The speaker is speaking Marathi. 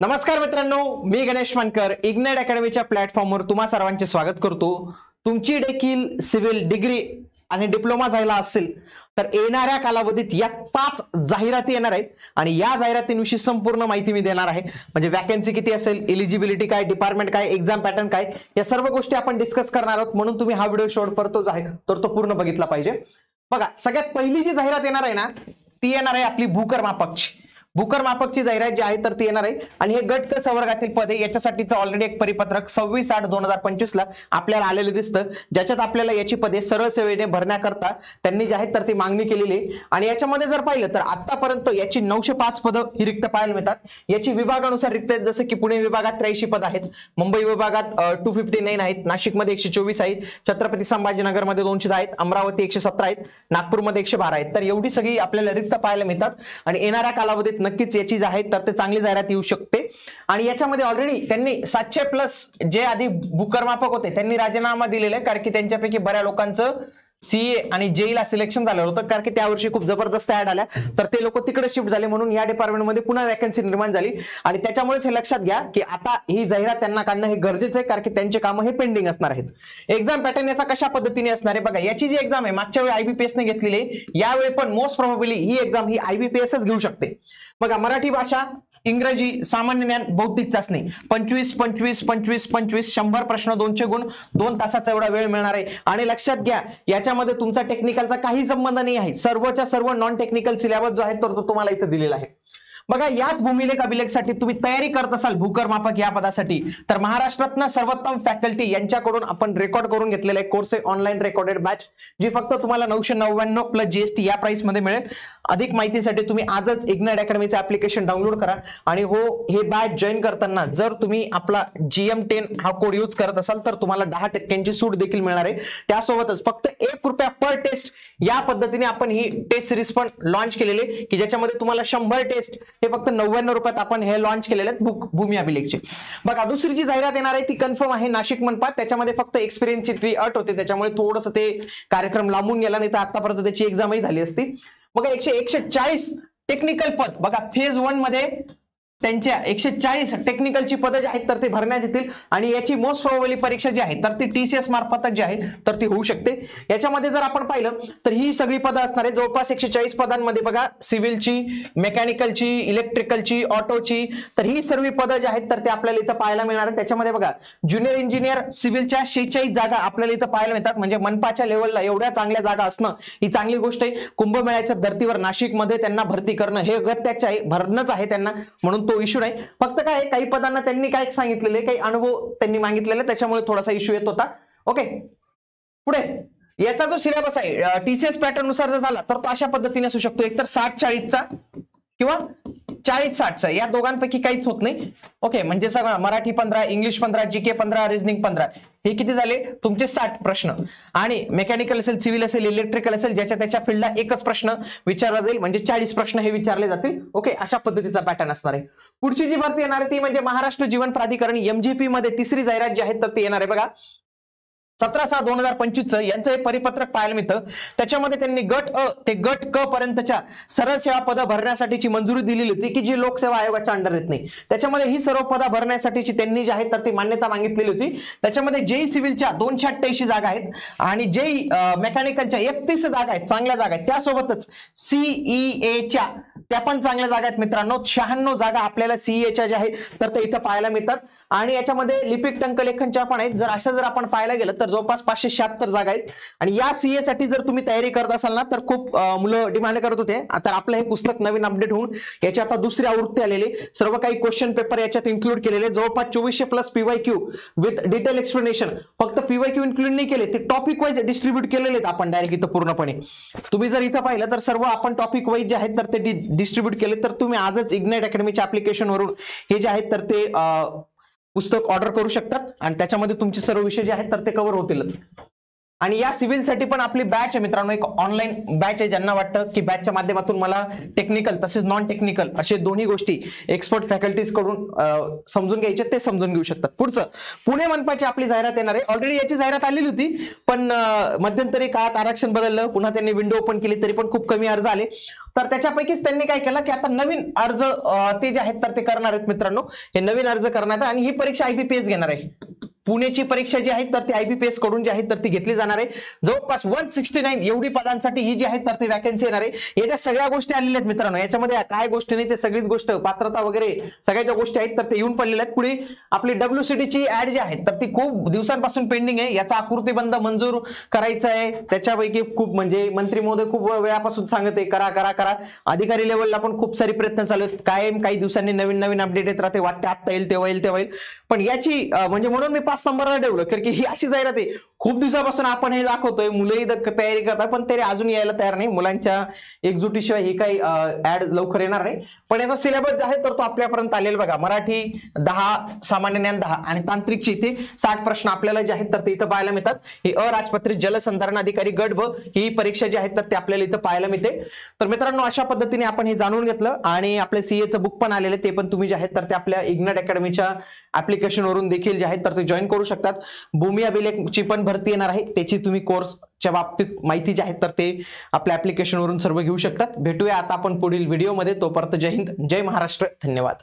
नमस्कार मित्रांनो, मी गणेश मानकर इग्नाइट अकॅडमीच्या प्लॅटफॉर्मवर तुम्हा सर्वांचे स्वागत करतो। तुमची देखील सिव्हिल डिग्री आणि डिप्लोमा झाला असेल तर येणाऱ्या कालावधीत या 5 जाहिराती येणार आहेत आणि या जाहिरातींविषयी संपूर्ण माहिती मी देणार आहे। म्हणजे वॅकन्सी किती असेल, एलिजिबिलिटी काय, डिपार्टमेंट काय, एग्जाम पॅटर्न काय, या सर्व गोष्टी आपण डिस्कस करणार आहोत। म्हणून तुम्ही हा व्हिडिओ शेवटपर्यंत आहे तर तो पूर्ण बघितला पाहिजे। बघा, सगळ्यात पहिली जी जाहिरात येणार आहे ना, ती येणार आहे आपली भूकर मापकची। भूकर मापकची जाहिरात जी आहे तर ती येणार आहे आणि हे गट क संवर्गातील पदे याच्यासाठीचं ऑलरेडी एक परिपत्रक 26/8/2025 ला आपल्याला आलेलं दिसतं, ज्याच्यात आपल्याला याची पदे सरळ सेवेने भरण्याकरता त्यांनी जी आहेत तर ती मागणी केलेली आहे। आणि याच्यामध्ये जर पाहिलं तर आतापर्यंत याची 905 पदं ही रिक्त पाहायला मिळतात। याची विभागानुसार रिक्त आहेत, जसं की पुणे विभागात 83 पद आहेत, मुंबई विभागात 259 आहेत, नाशिकमध्ये 124 आहेत, छत्रपती संभाजीनगरमध्ये 210 आहेत, अमरावती 117 आहेत, नागपूरमध्ये 112 आहेत। तर एवढी सगळी आपल्याला रिक्त पाहायला मिळतात आणि येणाऱ्या कालावधीत नक्कीच याची जी आहे तर ते चांगली जाहिरात येऊ शकते। आणि याच्यामध्ये ऑलरेडी त्यांनी 700+ जे आधी भूकर मापक होते त्यांनी राजीनामा दिलेला आहे, कारण की त्यांच्यापैकी बऱ्या लोकांचं सीए आणि जेई ला सिलेक्शन झालं होतं, कारण की त्या वर्षी खूप जबरदस्त ऍड आल्या, तर ते लोक तिकडे शिफ्ट झाले, म्हणून या डिपार्टमेंटमध्ये पुन्हा वॅकन्सी निर्माण झाली। आणि त्याच्यामुळेच हे लक्षात घ्या की आता ही जाहिरात त्यांना काढणं हे गरजेचं आहे, कारण की त्यांचे कामं हे पेंडिंग असणार आहेत। एक्झाम पॅटर्न याचा कशा पद्धतीने असणार आहे बघा, याची जी एक्झाम आहे मागच्या वेळी आयबीपीएस ने घेतलेली आहे, यावेळी पण मोस्ट प्रोबेबली ही एक्झाम ही आयबीपीएसच घेऊ शकते। बघा, मराठी भाषा, इंग्रजी, सामान्य ज्ञान, बौद्धिक चाचणी 25-25-25-25 100 प्रश्न, 200 गुण, 2 तासाचा एवढा वेळ मिळणार आहे। आणि लक्षात घ्या, याच्यामध्ये तुमचा टेक्निकलचा काही संबंध नाही आहे, सर्वच्या सर्व नॉन टेक्निकल सिलेबस जो आहे तो तुम्हाला इथे दिलेला आहे। बघा, याच भूमिलेख अभिलेखसाठी तुम्ही तयारी करत असाल भूकर मापक या पदासाठी, तर महाराष्ट्रातनं सर्वोत्तम फॅकल्टी यांच्याकडून आपण रेकॉर्ड करून घेतलेला एक कोर्स आहे, ऑनलाईन रेकॉर्डेड बॅच, जी फक्त तुम्हाला 999 प्लस जीएसटी या प्राइस मध्ये मिळेल। अधिक माहितीसाठी तुम्ही आजच इग्नाइट अकॅडमीचं ऍप्लिकेशन डाउनलोड करा आणि हो, हे बॅच जॉईन करताना जर तुम्ही आपला GM10 हा कोड यूज करत असाल तर तुम्हाला 10% सूट देखील मिळणार आहे। त्यासोबतच फक्त ₹1 पर टेस्ट या पद्धतीने आपण ही टेस्ट सिरीज पण लॉन्च केलेली आहे, की ज्याच्यामध्ये तुम्हाला 100 टेस्ट हे फक्त 99 रुपयात आपण हे लॉन्च केलेले आहेत भूमी अभिलेखचे। बघा, दुसरी जी जाहिरात येणार आहे ती कन्फर्म आहे, नाशिक मनपा। त्याच्यामध्ये फक्त एक्सपिरियन्सची ती अट होते, त्याच्यामुळे थोडंसं ते कार्यक्रम लांबून गेला, नाही तर आतापर्यंत त्याची एक्झामही झाली असती। बघा, 140 टेक्निकल पद, बघा फेज 1 मध्ये त्यांच्या 140 टेक्निकलची पदं जी आहेत तर ते भरण्यात येतील आणि याची मोस्ट प्रोबेबली परीक्षा जी आहे तर ती TCS मार्फतच जी आहे तर ती होऊ शकते। याच्यामध्ये जर आपण पाहिलं तर ही सगळी पदं असणार आहे, जवळपास 140 पदांमध्ये बघा सिव्हिलची, मेकॅनिकलची, इलेक्ट्रिकलची, ऑटोची, तर ही सर्व पदं जी आहेत तर ते आपल्याला इथं पाहायला मिळणार आहे। त्याच्यामध्ये बघा, ज्युनियर इंजिनियर सिव्हिलच्या 46 जागा आपल्याला इथं पाहायला मिळतात, म्हणजे मनपाच्या लेवलला एवढ्या चांगल्या जागा असणं ही चांगली गोष्ट आहे। कुंभमेळ्याच्या धर्तीवर नाशिकमध्ये त्यांना भरती करणं हे अगत्याचे आहे, भरणंच आहे त्यांना, म्हणून तो इश्यू नाही। फक्त काय, काही पदांना त्यांनी काय सांगितलेले, काही अनुभव त्यांनी मागितलेले, त्याच्यामुळे थोडासा इश्यू येत होता। ओके, पुढे याचा जो सिलेबस आहे TCS पॅटर्न नुसार जर झाला तर तो अशा पद्धतीने असू शकतो, एकतर 60-40चा किंवा 40-60चा, या दोघांपैकी काहीच होत नाही। ओके, म्हणजे सगळं मराठी 15, इंग्लिश 15, जीके 15, रिझनिंग 15, हे किती झाले तुमचे 60 प्रश्न। आणि मेकॅनिकल असेल, सिव्हिल असेल, इलेक्ट्रिकल असेल, ज्याच्या त्याच्या फील्डला एकच प्रश्न विचारला जाईल, म्हणजे 40 प्रश्न हे विचारले जातील। ओके, अशा पद्धतीचा पॅटर्न असणार आहे। पुढची जी भरती येणार आहे ती म्हणजे महाराष्ट्र जीवन प्राधिकरण MGP मध्ये तिसरी जाहिरात जी आहे तर ती येणार आहे। बघा, 17/6/2025 यांचं हे परिपत्रक पाहायला मिळतं। त्याच्यामध्ये त्यांनी गट अ ते गट क पर्यंतच्या सरळ सेवा पदं भरण्यासाठीची मंजुरी दिलेली होती, की जी लोकसेवा आयोगाच्या अंडर येत नाही। त्याच्यामध्ये ही सर्व पदं भरण्यासाठीची त्यांनी जी आहे तर ती मान्यता मागितलेली होती। त्याच्यामध्ये जेई सिव्हिलच्या 288 जागा आहेत आणि जेई मेकॅनिकलच्या 31 जागा आहेत, चांगल्या जागा आहेत। त्यासोबतच CEAच्या त्या पण चांगल्या जागा आहेत मित्रांनो, 96 जागा आपल्याला CEAच्या ज्या आहेत तर ते इथं पाहायला मिळतात। आणि याच्यामध्ये लिपिक टंकलेखनच्या पण आहेत। जर आपण पाहायला गेलं तर जवळपास 576 जागा आहेत। आणि या CA साठी जर तुम्ही तयारी करत असाल ना तर खूप मुलं डिमांड करत होते। आता आपलं हे पुस्तक नवीन अपडेट होऊन याची आता दुसरी आवृत्ती आलेली, सर्व काही क्वेश्चन पेपर याच्यात इन्क्लूड केलेले, जवळपास 2400+ PYQ विथ डिटेल एक्सप्लेनेशन। फक्त PYQ इन्क्लूड नाही केले, ते टॉपिक वाईज डिस्ट्रीब्यूट केलेले आहेत आपण डायरेक्ट इथं पूर्णपणे। तुम्ही जर इथं पाहिलं तर सर्व आपण टॉपिक वाईज जे आहेत तर ते डिस्ट्रीब्यूट केले, तर तुम्ही आजच इग्नाइट अकॅडमीच्या ऍप्लिकेशन वरून हे जे आहेत तर ते पुस्तक ऑर्डर करू शकतात आणि त्याच्यामध्ये तुमचे सर्व विषय जे आहेत तर ते कव्हर होतीलच। आणि या सिव्हिलसाठी पण आपली बॅच आहे मित्रांनो, एक ऑनलाईन बॅच आहे. ज्यांना वाटतं की बॅचच्या माध्यमातून मला टेक्निकल तसेच नॉन टेक्निकल असे दोन्ही गोष्टी एक्सपर्ट फॅकल्टीज कडून समजून घ्यायचे, ते समजून घेऊ शकतात. पुढचं पुणे मनपाची आपली जाहिरात येणार आहे. ऑलरेडी याची जाहिरात आलेली होती, पण मध्यंतरी काळात आरक्षण बदललं, पुन्हा त्यांनी विंडो ओपन केली, तरी पण खूप कमी अर्ज आले. तर त्याच्यापैकीच त्यांनी काय केलं की आता नवीन अर्ज ते जे आहेत तर ते करणार आहेत मित्रांनो. हे नवीन अर्ज करणार आणि ही परीक्षा IBPS घेणार आहे. पुण्याची परीक्षा जी आहे तर ती IBPS कडून जी आहे तर ती घेतली जाणार आहे. जवळपास 169 एवढी पदांसाठी ही जी आहे तर ती वॅकन्सी येणार आहे. याच्या सगळ्या गोष्टी आलेल्या आहेत मित्रांनो. याच्यामध्ये काय गोष्टी नाही, ते सगळीच गोष्ट पात्रता वगैरे सगळ्या ज्या गोष्टी आहेत तर ते येऊन पडलेल्या आहेत. पुढे आपली WCT ची ऍड जी आहे तर ती खूप दिवसांपासून पेंडिंग आहे. याचा आकृतीबंध मंजूर करायचा आहे. त्याच्यापैकी खूप म्हणजे मंत्री महोदय खूप वेळापासून सांगत आहे करा करा करा. अधिकारी लेवलला पण खूप सारे प्रयत्न चालू आहेत. कायम काही दिवसांनी नवीन नवीन अपडेट येत राहते. वाटते आता येईल तेव्हा येईल तेव्हा येईल, पण याची म्हणजे म्हणून मी 5 नंबरला ठेवलं, कारण की ही अशी जाहिरात आहे. खूप दिवसापासून आपण हे दाखवतोय, मुलंही तयारी करतात पण तरी अजून यायला तयार नाही. मुलांच्या एकजुटीशिवाय ही काही ऍड लवकर येणार नाही. पण याचा सिलेबस जो आहे तर तो आपल्यापर्यंत आलेला बघा. मराठी 10, सामान्य ज्ञान 10 आणि तांत्रिकचे इथे 60 प्रश्न आपल्याला जे आहेत तर ते इथं पाहायला मिळतात. ही अराजपत्रित जलसंधारण अधिकारी गट ब ही परीक्षा जी आहे तर ते आपल्याला इथं पाहायला मिळते. तर मित्रांनो अशा पद्धतीने आपण हे जाणून घेतलं आणि आपल्या CA बुक पण आलेले, ते पण तुम्ही जे आहेत तर ते आपल्या इग्नाइट अकॅडमीच्या ऍप्लिकेशन वरून देखील जे आहेत तर ते जॉईन करू शकतात. भूमी अभिलेखची पण भरती येणार आहे, त्याची तुम्ही कोर्सच्या बाबतीत माहिती जी आहे तर ते आपल्या ऍप्लिकेशन वरून सर्व घेऊ शकतात. भेटूया आता आपण पुढील व्हिडिओमध्ये. तोपर्यंत जय हिंद, जय महाराष्ट्र, धन्यवाद.